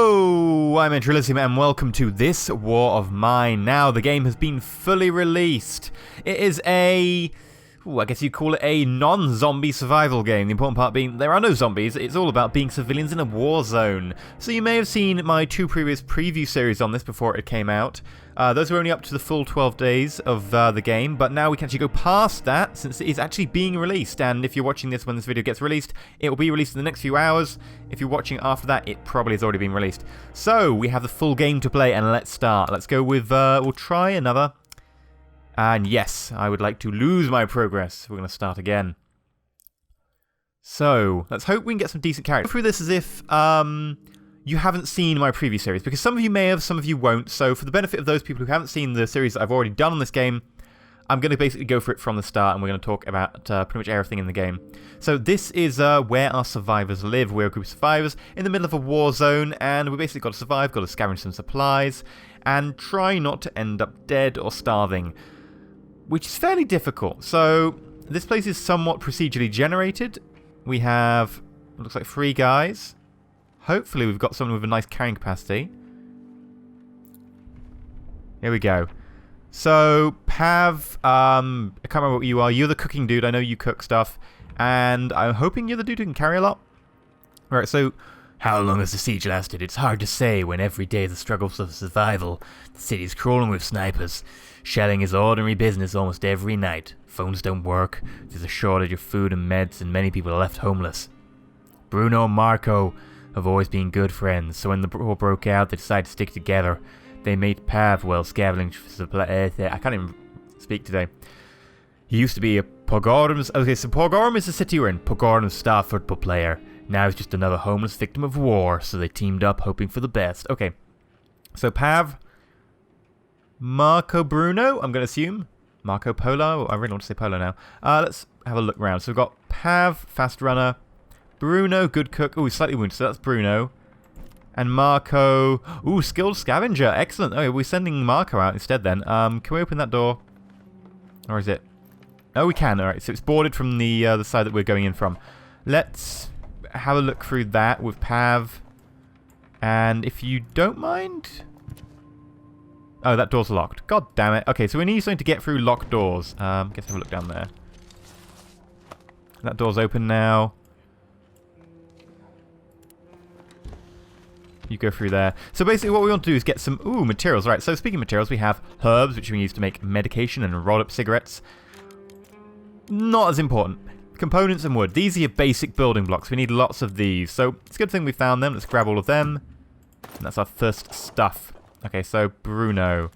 Hello, I'm EnterElysium and welcome to this War of Mine. Now, the game has been fully released. It is I guess you'd call it a non-zombie survival game. The important part being there are no zombies. It's all about being civilians in a war zone. So you may have seen my two previous preview series on this before it came out. Those were only up to the full 12 days of the game, but now we can actually go past that since it is actually being released. And if you're watching this when this video gets released, it will be released in the next few hours. If you're watching after that, it probably has already been released. So we have the full game to play, and let's start. Let's go with, we'll try another. And yes, I would like to lose my progress. We're going to start again. So, let's hope we can get some decent characters. Go through this as if you haven't seen my previous series, because some of you may have, some of you won't. So for the benefit of those people who haven't seen the series that I've already done on this game, I'm going to basically go for it from the start, and we're going to talk about pretty much everything in the game. So this is where our survivors live. We're a group of survivors in the middle of a war zone, and we basically got to survive, got to scavenge some supplies, and try not to end up dead or starving, which is fairly difficult. So this place is somewhat procedurally generated. We have, it looks like 3 guys. Hopefully we've got someone with a nice carrying capacity. Here we go. So, Pav, I can't remember what you are. You're the cooking dude. I know you cook stuff. And I'm hoping you're the dude who can carry a lot. Alright, so how long has the siege lasted? It's hard to say when every day the struggles of survival. The city's crawling with snipers. Shelling is ordinary business almost every night. Phones don't work. There's a shortage of food and meds, and many people are left homeless. Bruno and Marco have always been good friends, so when the war broke out, they decided to stick together. They made Pav while scavenging for supply. I can't even speak today. He used to be a Pogorom's. Okay, so Pogorom is the city we're in. Pogorom's star football player. Now he's just another homeless victim of war, so they teamed up, hoping for the best. Okay, so Pav, Marco, Bruno, I'm going to assume. Marco Polo? I really want to say Polo now. Let's have a look around. So we've got Pav, fast runner. Bruno, good cook. Oh, he's slightly wounded, so that's Bruno. And Marco, ooh, skilled scavenger. Excellent. Okay, we're sending Marco out instead then. Can we open that door? Or is it? Oh, we can. Alright, so it's boarded from the side that we're going in from. Let's have a look through that with Pav. And if you don't mind... Oh, that door's locked. God damn it. Okay, so we need something to get through locked doors. Guess have a look down there. That door's open now. You go through there. So basically what we want to do is get some, materials. Right, so speaking of materials, we have herbs, which we use to make medication and roll up cigarettes. Not as important. Components and wood. These are your basic building blocks. We need lots of these. So it's a good thing we found them. Let's grab all of them. And that's our first stuff. Okay, so Bruno.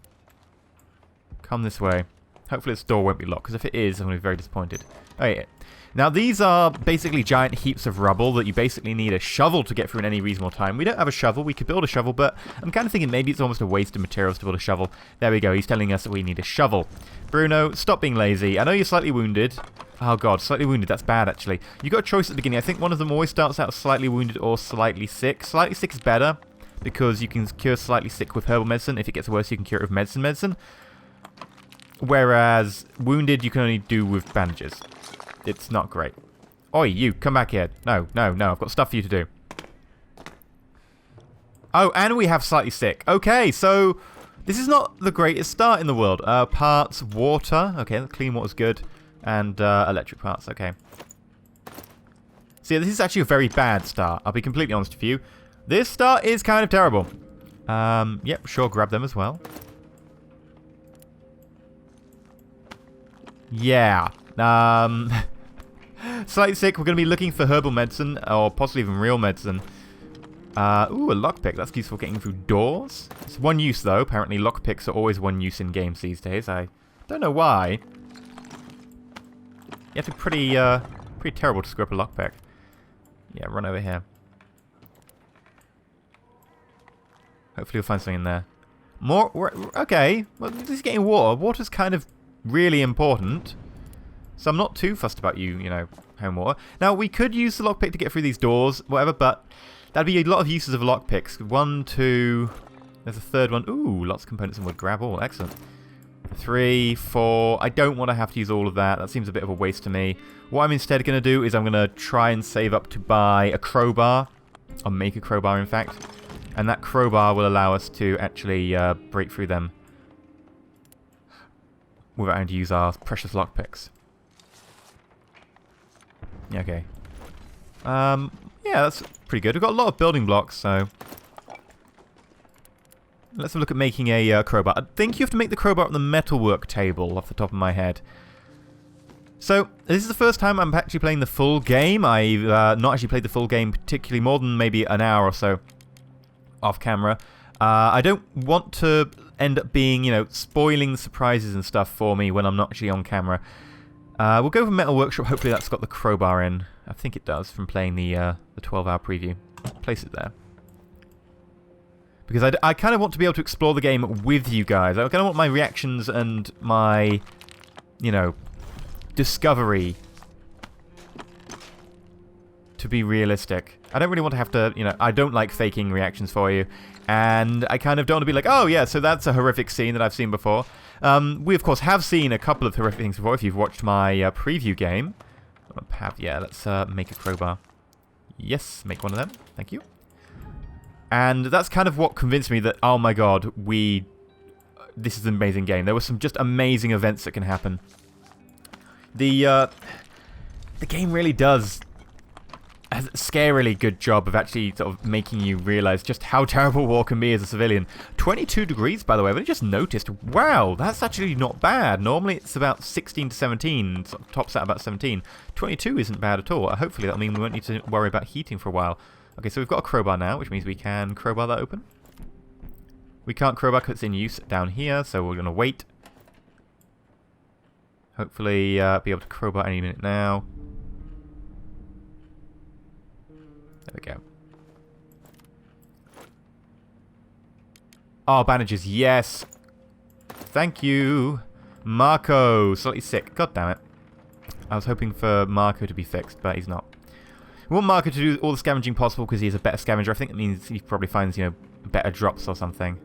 Come this way. Hopefully this door won't be locked, because if it is, I'm going to be very disappointed. Okay. Now, these are basically giant heaps of rubble that you basically need a shovel to get through in any reasonable time. We don't have a shovel. We could build a shovel, but I'm kind of thinking maybe it's almost a waste of materials to build a shovel. There we go. He's telling us that we need a shovel. Bruno, stop being lazy. I know you're slightly wounded. Oh, God. Slightly wounded. That's bad, actually. You got a choice at the beginning. I think one of them always starts out slightly wounded or slightly sick. Slightly sick is better, because you can cure slightly sick with herbal medicine. If it gets worse, you can cure it with medicine. Whereas wounded, you can only do with bandages. It's not great. Oi, you, come back here. No, no, no, I've got stuff for you to do. Oh, and we have slightly sick. Okay, so this is not the greatest start in the world. Parts, water. Okay, clean water's good. And electric parts, okay. So yeah, this is actually a very bad start. I'll be completely honest with you. This start is kind of terrible. Yep, sure, grab them as well. Yeah. Slightly sick. We're going to be looking for herbal medicine, or possibly even real medicine. Ooh, a lockpick. That's useful for getting through doors. It's one use, though. Apparently, lockpicks are always one use in games these days. I don't know why. You have to be pretty terrible to screw up a lockpick. Yeah, run over here. Hopefully, we'll find something in there. More? Okay. Well, this is getting water. Water's kind of really important. So I'm not too fussed about you know, home water. Now, we could use the lockpick to get through these doors, whatever, but that'd be a lot of uses of lockpicks. 1, 2... There's a third one. Ooh, lots of components and wood. Grab all. Excellent. 3, 4... I don't want to have to use all of that. That seems a bit of a waste to me. What I'm instead going to do is I'm going to try and save up to buy a crowbar. Or make a crowbar, in fact. And that crowbar will allow us to actually break through them without having to use our precious lockpicks. Yeah, okay. Yeah, that's pretty good. We've got a lot of building blocks, so... Let's have a look at making a crowbar. I think you have to make the crowbar on the metalwork table, off the top of my head. So, this is the first time I'm actually playing the full game. I've not actually played the full game particularly more than maybe an hour or so off camera. I don't want to end up being, you know, spoiling the surprises and stuff for me when I'm not actually on camera. We'll go for Metal Workshop. Hopefully that's got the crowbar in. I think it does from playing the 12-hour preview. Place it there. Because I kind of want to be able to explore the game with you guys. I kind of want my reactions and my, you know, discovery to be realistic. I don't really want to have to, you know, I don't like faking reactions for you. And I kind of don't want to be like, oh yeah, so that's a horrific scene that I've seen before. We of course have seen a couple of horrific things before if you've watched my preview game. Yeah, let's make a crowbar. Yes, make one of them. Thank you. And that's kind of what convinced me that, oh my god, this is an amazing game. There were some just amazing events that can happen. The game really does a scarily good job of actually sort of making you realize just how terrible war can be as a civilian. 22 degrees, by the way, I've only just noticed. Wow, that's actually not bad. Normally it's about 16 to 17, sort of tops out about 17. 22 isn't bad at all. Hopefully that'll mean we won't need to worry about heating for a while. Okay, so we've got a crowbar now, which means we can crowbar that open. We can't crowbar because it's in use down here, so we're going to wait. Hopefully be able to crowbar any minute now. There we go. Oh, bandages, yes! Thank you! Marco, slightly sick. God damn it. I was hoping for Marco to be fixed, but he's not. We want Marco to do all the scavenging possible because he's a better scavenger. I think it means he probably finds, you know, better drops or something.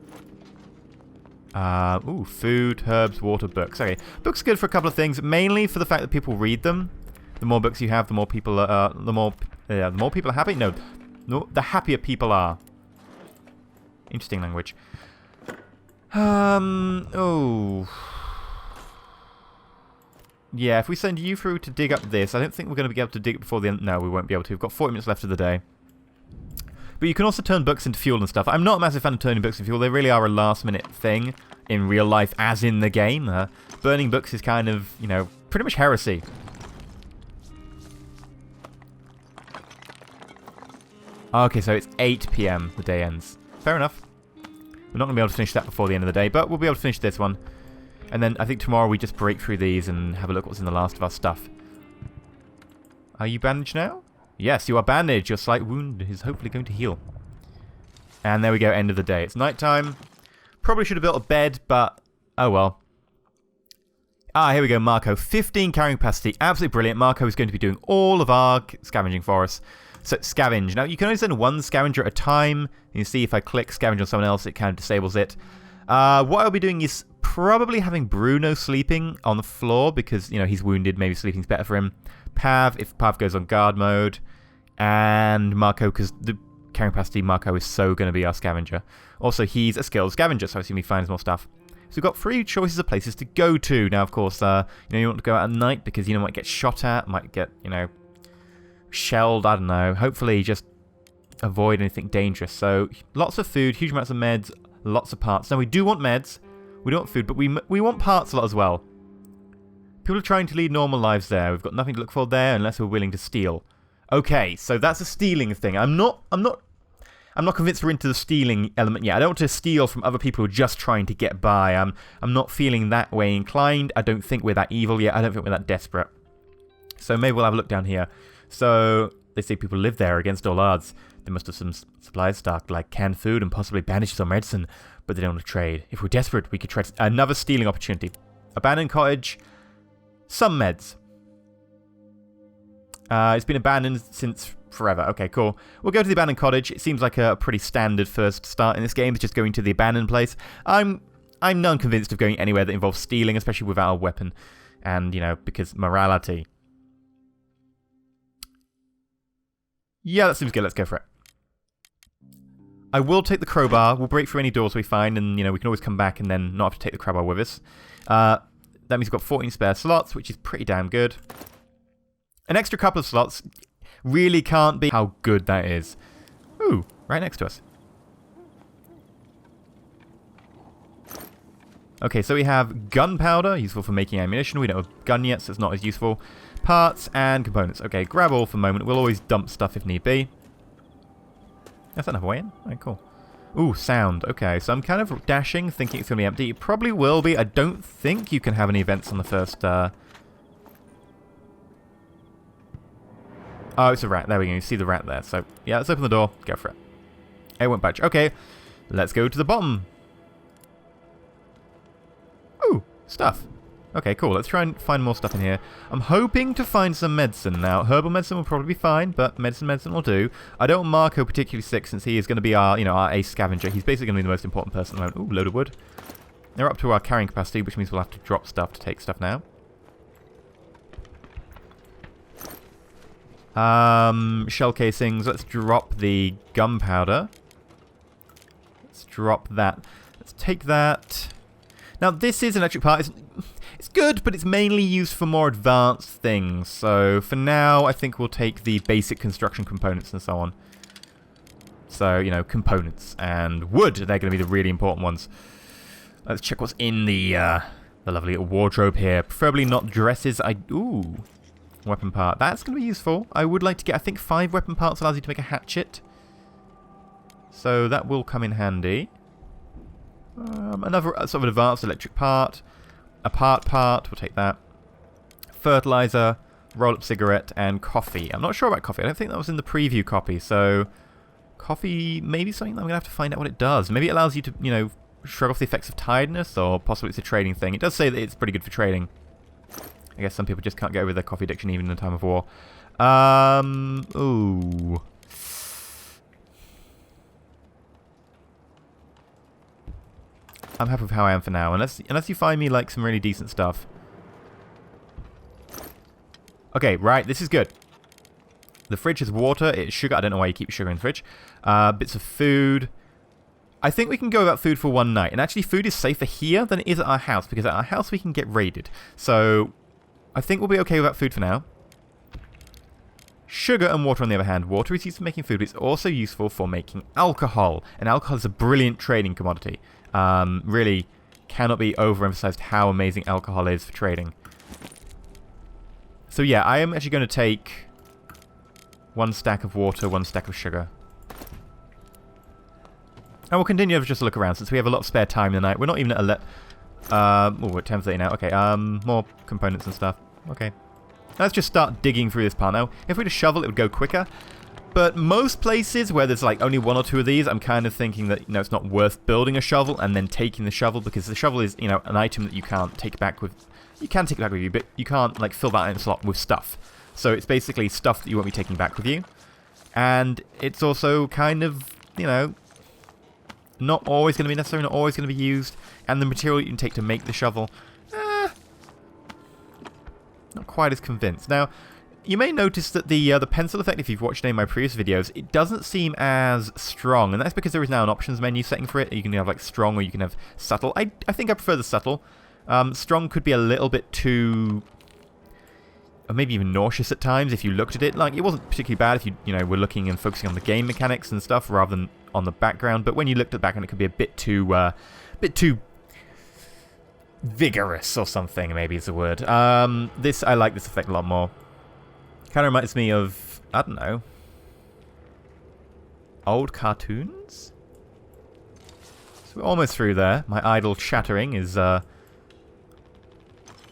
Ooh, food, herbs, water, books. Okay, books are good for a couple of things. Mainly for the fact that people read them. The more books you have, the more people are. The more people are happy. No, the happier people are. Interesting language. Oh. Yeah, if we send you through to dig up this, I don't think we're going to be able to dig it before the end. No, we won't be able to. We've got 40 minutes left of the day. But you can also turn books into fuel and stuff. I'm not a massive fan of turning books into fuel. They really are a last-minute thing in real life, as in the game. Burning books is kind of, you know, pretty much heresy. Okay, so it's 8 PM the day ends. Fair enough. We're not going to be able to finish that before the end of the day, but we'll be able to finish this one. And then I think tomorrow we just break through these and have a look what's in the last of our stuff. Are you bandaged now? Yes, you are bandaged. Your slight wound is hopefully going to heal. And there we go, end of the day. It's nighttime. Probably should have built a bed, but oh well. Ah, here we go, Marco. 15 carrying capacity. Absolutely brilliant. Marco is going to be doing all of our scavenging for us. So, scavenge. Now, you can only send one scavenger at a time. You can see if I click scavenge on someone else, it kind of disables it. What I'll be doing is probably having Bruno sleeping on the floor because, you know, he's wounded. Maybe sleeping's better for him. Pav, if Pav goes on guard mode. And Marco, because the carrying capacity, Marco is so going to be our scavenger. Also, he's a skilled scavenger, so I assume he finds more stuff. So we've got 3 choices of places to go to. Now, of course, you know, you want to go out at night because, you know, might get shot at, might get, you know, shelled, I don't know. Hopefully just avoid anything dangerous. So, lots of food, huge amounts of meds, lots of parts. Now, we do want meds, we don't want food, but we want parts a lot as well. People are trying to lead normal lives there. We've got nothing to look for there unless we're willing to steal. Okay, so that's a stealing thing. I'm not convinced we're into the stealing element yet. I don't want to steal from other people who are just trying to get by. I'm not feeling that way inclined. I don't think we're that evil yet. I don't think we're that desperate. So maybe we'll have a look down here. So they say people live there against all odds. They must have some supplies stocked, like canned food and possibly bandages or medicine, but they don't want to trade. If we're desperate, we could try another stealing opportunity. Abandoned cottage, some meds. It's been abandoned since forever. Okay, cool. We'll go to the abandoned cottage. It seems like a pretty standard first start in this game. It's just going to the abandoned place. I'm not convinced of going anywhere that involves stealing, especially without a weapon. And, you know, because morality. Yeah, that seems good. Let's go for it. I will take the crowbar. We'll break through any doors we find, and, you know, we can always come back and then not have to take the crowbar with us. That means we've got 14 spare slots, which is pretty damn good. An extra couple of slots really can't be how good that is. Ooh, right next to us. Okay, so we have gunpowder, useful for making ammunition. We don't have a gun yet, so it's not as useful. Parts and components. Okay, grab all for a moment. We'll always dump stuff if need be. That's another way in. Alright, cool. Ooh, sound. Okay, so I'm kind of dashing, thinking it's going to be empty. It probably will be. I don't think you can have any events on the first... Oh, it's a rat. There we go. You see the rat there. So, yeah, let's open the door. Go for it. It won't budge. Okay, let's go to the bottom. Ooh, stuff. Okay, cool. Let's try and find more stuff in here. I'm hoping to find some medicine. Now, herbal medicine will probably be fine, but medicine will do. I don't want Marco particularly sick since he is going to be our, our ace scavenger. He's basically going to be the most important person at the moment. Ooh, load of wood. They're up to our carrying capacity, which means we'll have to drop stuff to take stuff now. Shell casings. Let's drop the gunpowder. Let's drop that. Let's take that. Now, this is an electric part. It's good, but it's mainly used for more advanced things. So, for now, I think we'll take the basic construction components and so on. So, components and wood. They're going to be the really important ones. Let's check what's in the lovely little wardrobe here. Preferably not dresses. Ooh. Weapon part. That's going to be useful. I would like to get, I think, 5 weapon parts allows you to make a hatchet. So, that will come in handy. Another sort of advanced electric part. A part, we'll take that. Fertilizer, roll-up cigarette, and coffee. I'm not sure about coffee. I don't think that was in the preview copy. So, coffee, maybe something that I'm going to have to find out what it does. Maybe it allows you to, shrug off the effects of tiredness, or possibly it's a trading thing. It does say that it's pretty good for trading. I guess some people just can't get over their coffee addiction even in a time of war. Ooh. I'm happy with how I am for now, unless you find me like some really decent stuff. Okay, right, this is good. The fridge has water, it's sugar. I don't know why you keep sugar in the fridge. Bits of food. I think we can go without food for one night. And actually, food is safer here than it is at our house, because at our house we can get raided. So, I think we'll be okay without food for now. Sugar and water, on the other hand. Water is used for making food, but it's also useful for making alcohol. And alcohol is a brilliant trading commodity. Really cannot be overemphasized how amazing alcohol is for trading. So yeah, I am actually going to take 1 stack of water, 1 stack of sugar. And we'll continue to just look around since we have a lot of spare time in the night. We're not even at we're at 10:30 now. Okay, more components and stuff. Okay. Let's just start digging through this part now. If we had a shovel, it would go quicker. But most places where there's like only 1 or 2 of these, I'm kind of thinking that, it's not worth building a shovel and then taking the shovel, because the shovel is, an item that you can't take back with. You can take it back with you, but you can't like fill that in slot with stuff. So it's basically stuff that you won't be taking back with you. And it's also kind of, not always going to be necessary, not always going to be used. And the material you can take to make the shovel, not quite as convinced. Now, you may notice that the pencil effect, if you've watched any of my previous videos, it doesn't seem as strong, and that's because there is now an options menu setting for it. You can have like strong, or you can have subtle. I think I prefer the subtle. Strong could be a little bit too, or maybe even nauseous at times if you looked at it. Like, it wasn't particularly bad if you were looking and focusing on the game mechanics and stuff rather than on the background. But when you looked at the background, it could be a bit too vigorous or something. Maybe is the word. I like this effect a lot more. Kind of reminds me of, I don't know, old cartoons? So we're almost through there. My idle chattering is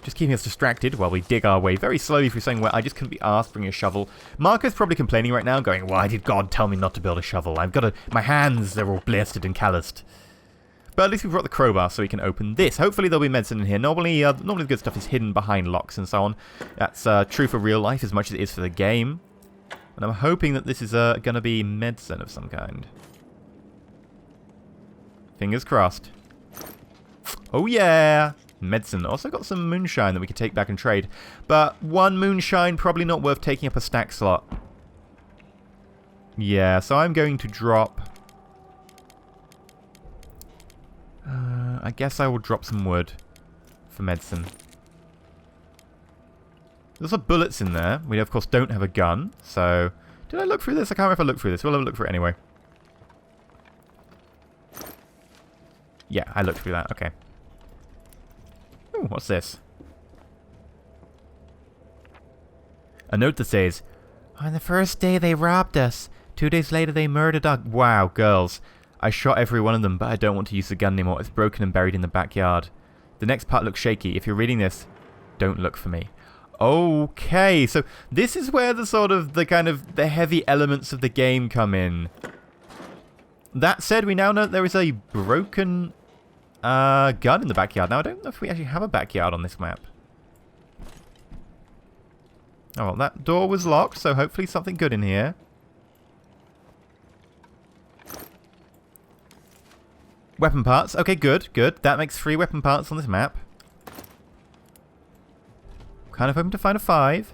just keeping us distracted while we dig our way very slowly through something where I just couldn't be asked bringing a shovel. Marco's probably complaining right now, going, why did God tell me not to build a shovel? My hands, they're all blistered and calloused. But at least we brought the crowbar so we can open this. Hopefully there'll be medicine in here. Normally the good stuff is hidden behind locks and so on. That's true for real life as much as it is for the game. And I'm hoping that this is going to be medicine of some kind. Fingers crossed. Oh yeah! Medicine. Also got some moonshine that we could take back and trade. But 1 moonshine, probably not worth taking up a stack slot. Yeah, so I'm going to drop I guess I will drop some wood for medicine. There's some bullets in there. We, of course, don't have a gun, so... Did I look through this? I can't remember if I looked through this. We'll have a look through it anyway. Yeah, I looked through that. Okay. Ooh, what's this? A note that says, on the first day they robbed us. 2 days later they murdered our... Wow, girls. I shot every one of them, but I don't want to use the gun anymore. It's broken and buried in the backyard. The next part looks shaky. If you're reading this, don't look for me. Okay, so this is where the sort of, the heavy elements of the game come in. That said, we now know that there is a broken gun in the backyard. Now, I don't know if we actually have a backyard on this map. Oh, well, that door was locked, so hopefully something good in here. Weapon parts. Okay, good, good. That makes 3 weapon parts on this map. Kind of hoping to find a 5.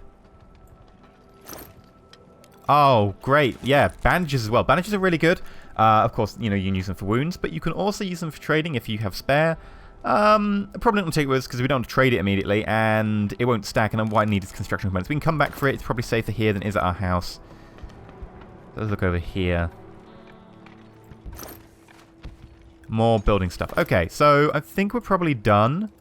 Oh, great. Yeah, bandages as well. Bandages are really good. Of course, you know, you can use them for wounds, but you can also use them for trading if you have spare. Probably not take with us because we don't want to trade it immediately, and it won't stack, and what I need is construction components. We can come back for it. It's probably safer here than it is at our house. Let's look over here. More building stuff. Okay, so I think we're probably done.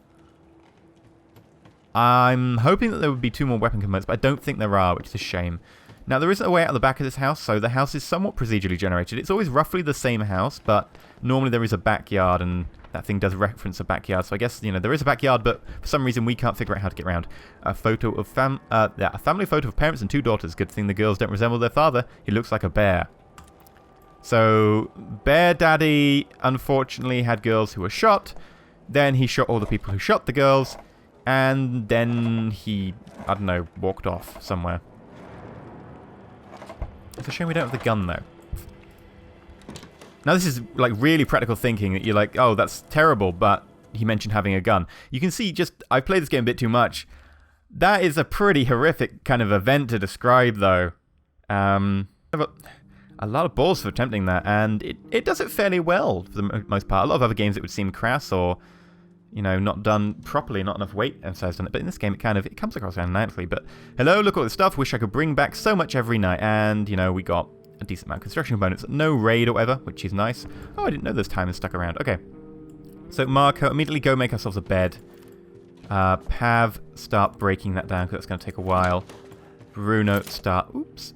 I'm hoping that there would be 2 more weapon components, but I don't think there are, which is a shame. Now, there isn't a way out the back of this house, so the house is somewhat procedurally generated. It's always roughly the same house, but normally there is a backyard, and that thing does reference a backyard. So I guess, you know, there is a backyard, but for some reason we can't figure out how to get around. A photo of a family photo of parents and 2 daughters. Good thing the girls don't resemble their father. He looks like a bear. So, Bear Daddy, unfortunately, had girls who were shot. Then he shot all the people who shot the girls. And then he, I don't know, walked off somewhere. It's a shame we don't have the gun, though. Now, this is, like, really practical thinking that you're like, oh, that's terrible, but he mentioned having a gun. You can see just, I've played this game a bit too much. That is a pretty horrific kind of event to describe, though. A lot of balls for attempting that, and it does it fairly well for the most part. A lot of other games it would seem crass or, you know, not done properly, not enough weight emphasized on it. But in this game, it comes across kind of nicely. But hello, look at all this stuff. Wish I could bring back so much every night. And, you know, we got a decent amount of construction components. No raid or whatever, which is nice. Oh, I didn't know those timers stuck around. Okay. So, Marco, immediately go make ourselves a bed. Pav, start breaking that down because that's going to take a while. Bruno, start... Oops.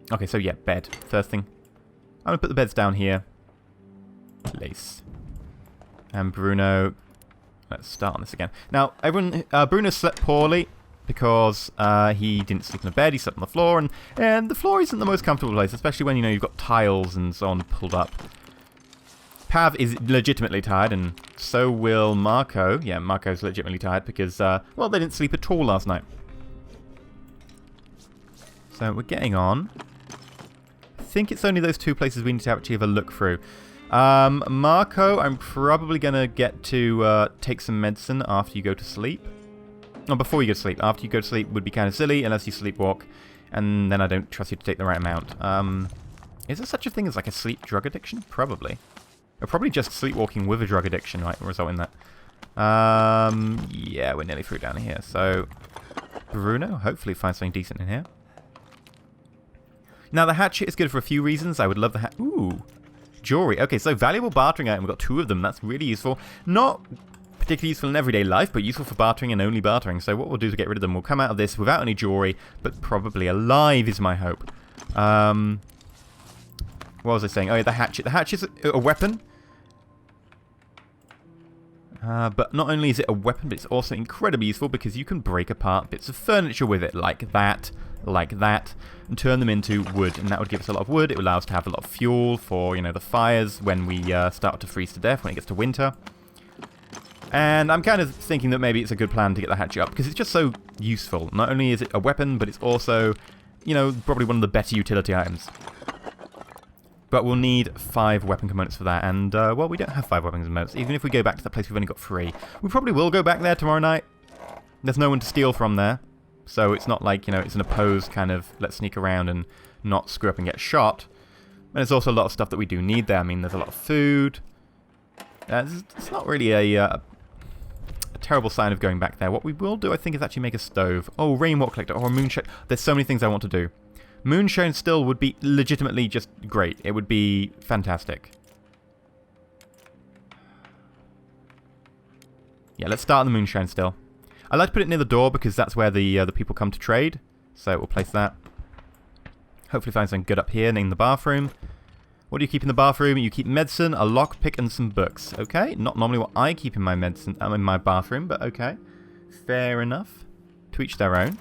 Okay, so yeah, bed. First thing. I'm going to put the beds down here. Place. And Bruno... Let's start on this again. Now, everyone... Bruno slept poorly because he didn't sleep in a bed. He slept on the floor. And the floor isn't the most comfortable place, especially when, you know, you've got tiles and so on pulled up. Pav is legitimately tired, and so will Marco. Yeah, Marco's legitimately tired because, well, they didn't sleep at all last night. So we're getting on. I think it's only those 2 places we need to actually have a look through. Marco, I'm probably going to get to take some medicine after you go to sleep. No, before you go to sleep. After you go to sleep would be kind of silly unless you sleepwalk. And then I don't trust you to take the right amount. Is there such a thing as like a sleep drug addiction? Probably. Or probably just sleepwalking with a drug addiction might result in that. Yeah, we're nearly through down here. So, Bruno, hopefully find something decent in here. Now, the hatchet is good for a few reasons. I would love the hat. Ooh. Jewelry. Okay, so valuable bartering item. We've got 2 of them. That's really useful. Not particularly useful in everyday life, but useful for bartering and only bartering. So what we'll do to get rid of them, we'll come out of this without any jewelry, but probably alive is my hope. What was I saying? Oh, yeah, the hatchet. The hatchet's a weapon. But not only is it a weapon, but it's also incredibly useful because you can break apart bits of furniture with it, like that, and turn them into wood. And that would give us a lot of wood. It would allow us to have a lot of fuel for, you know, the fires when we start to freeze to death when it gets to winter. And I'm kind of thinking that maybe it's a good plan to get the hatchet up because it's just so useful. Not only is it a weapon, but it's also, you know, probably one of the better utility items. But we'll need 5 weapon components for that, and, well, we don't have 5 weapon components. Even if we go back to that place, we've only got 3. We probably will go back there tomorrow night. There's no one to steal from there, so it's not like, you know, it's an opposed kind of, let's sneak around and not screw up and get shot. And there's also a lot of stuff that we do need there. I mean, there's a lot of food. It's not really a terrible sign of going back there. What we will do, I think, is actually make a stove. Oh, rainwater collector or a moonshine. There's so many things I want to do. Moonshine still would be legitimately just great. It would be fantastic. Yeah, let's start on the moonshine still. I like to put it near the door because that's where the people come to trade. So we'll place that. Hopefully find something good up here, name the bathroom. What do you keep in the bathroom? You keep medicine, a lockpick, and some books. Okay, not normally what I keep in my medicine. I'm in my bathroom, but okay, fair enough. To each their own.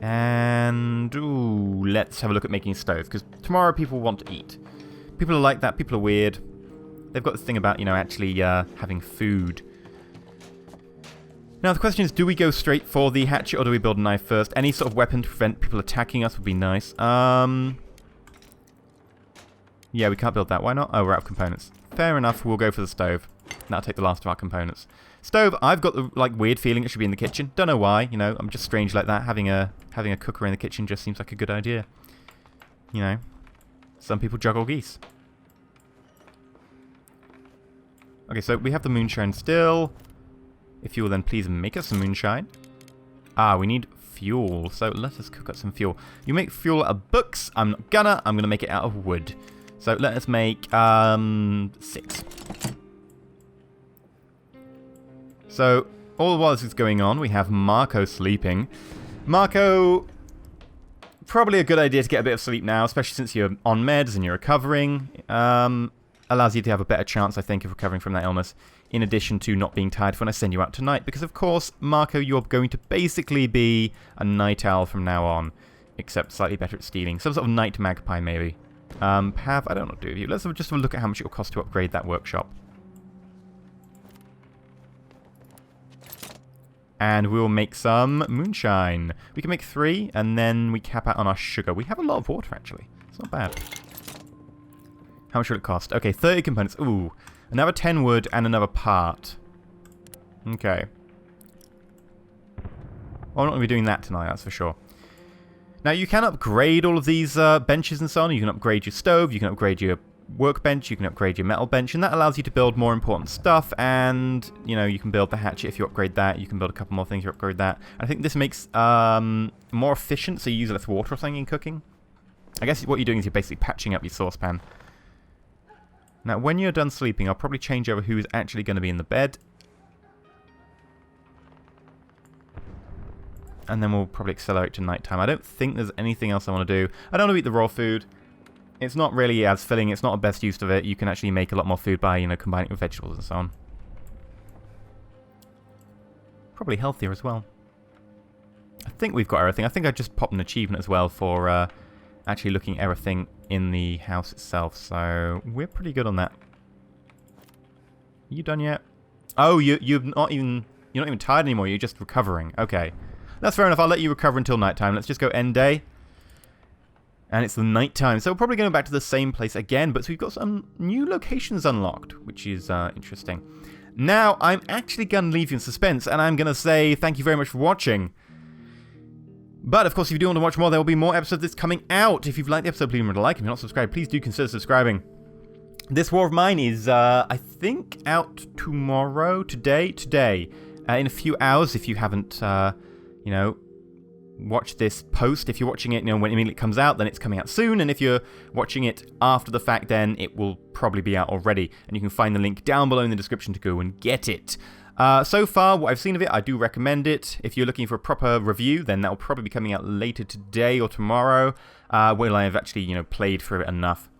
And ooh, let's have a look at making a stove because tomorrow people want to eat. People are like that. People are weird. They've got this thing about actually having food. Now, the question is, do we go straight for the hatchet or do we build a knife first? Any sort of weapon to prevent people attacking us would be nice. Yeah, we can't build that. Why not? Oh, we're out of components. Fair enough. We'll go for the stove. That'll take the last of our components. Stove, I've got the weird feeling it should be in the kitchen. Don't know why. I'm just strange like that. Having a cooker in the kitchen just seems like a good idea. Some people juggle geese. Okay, so we have the moonshine still. If you will then please make us some moonshine. We need fuel. So let us cook up some fuel. You make fuel out of books. I'm not gonna. I'm gonna make it out of wood. So let us make 6. So all while this is going on, we have Marco sleeping. Marco, probably a good idea to get a bit of sleep now, especially since you're on meds and you're recovering. Allows you to have a better chance, I think, of recovering from that illness. In addition to not being tired when I send you out tonight. Because, of course, Marco, you're going to basically be a night owl from now on. Except slightly better at stealing. Some sort of night magpie, maybe. Pav, I don't know what to do with you. Let's just have a look at how much it will cost to upgrade that workshop. And we will make some moonshine. We can make 3, and then we cap out on our sugar. We have a lot of water, actually. It's not bad. How much will it cost? Okay, 30 components. Ooh. Another 10 wood and another part. Okay. Well, I'm not going to be doing that tonight, that's for sure. Now, you can upgrade all of these benches and so on. You can upgrade your stove, you can upgrade your workbench, you can upgrade your metal bench, and that allows you to build more important stuff, and, you can build the hatchet if you upgrade that. You can build a couple more things if you upgrade that. And I think this makes more efficient, so you use less water or something in cooking. I guess what you're doing is you're basically patching up your saucepan. Now, when you're done sleeping, I'll probably change over who is actually going to be in the bed. And then we'll probably accelerate to nighttime. I don't think there's anything else I want to do. I don't want to eat the raw food. It's not really as filling. It's not the best use of it. You can actually make a lot more food by, combining it with vegetables and so on. Probably healthier as well. I think we've got everything. I think I just popped an achievement as well for actually looking at everything in the house itself. So we're pretty good on that. Are you done yet? Oh, you're not even tired anymore. You're just recovering. Okay. That's fair enough. I'll let you recover until nighttime. Let's just go end day. And it's the nighttime. So we're probably going back to the same place again. But we've got some new locations unlocked, which is interesting. Now, I'm actually going to leave you in suspense. And I'm going to say thank you very much for watching. But, of course, if you do want to watch more, there will be more episodes of this coming out. If you've liked the episode, please remember to like. If you're not subscribed, please do consider subscribing. This war of mine is, I think, out tomorrow, today, in a few hours, if you haven't, watched this post. If you're watching it, when it immediately comes out, then it's coming out soon. And if you're watching it after the fact, then it will probably be out already. And you can find the link down below in the description to go and get it. So far, what I've seen of it, I do recommend it. If you're looking for a proper review, then that will probably be coming out later today or tomorrow, when I have actually, played through it enough.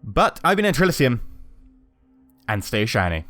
But I've been EnterElysium, and stay shiny.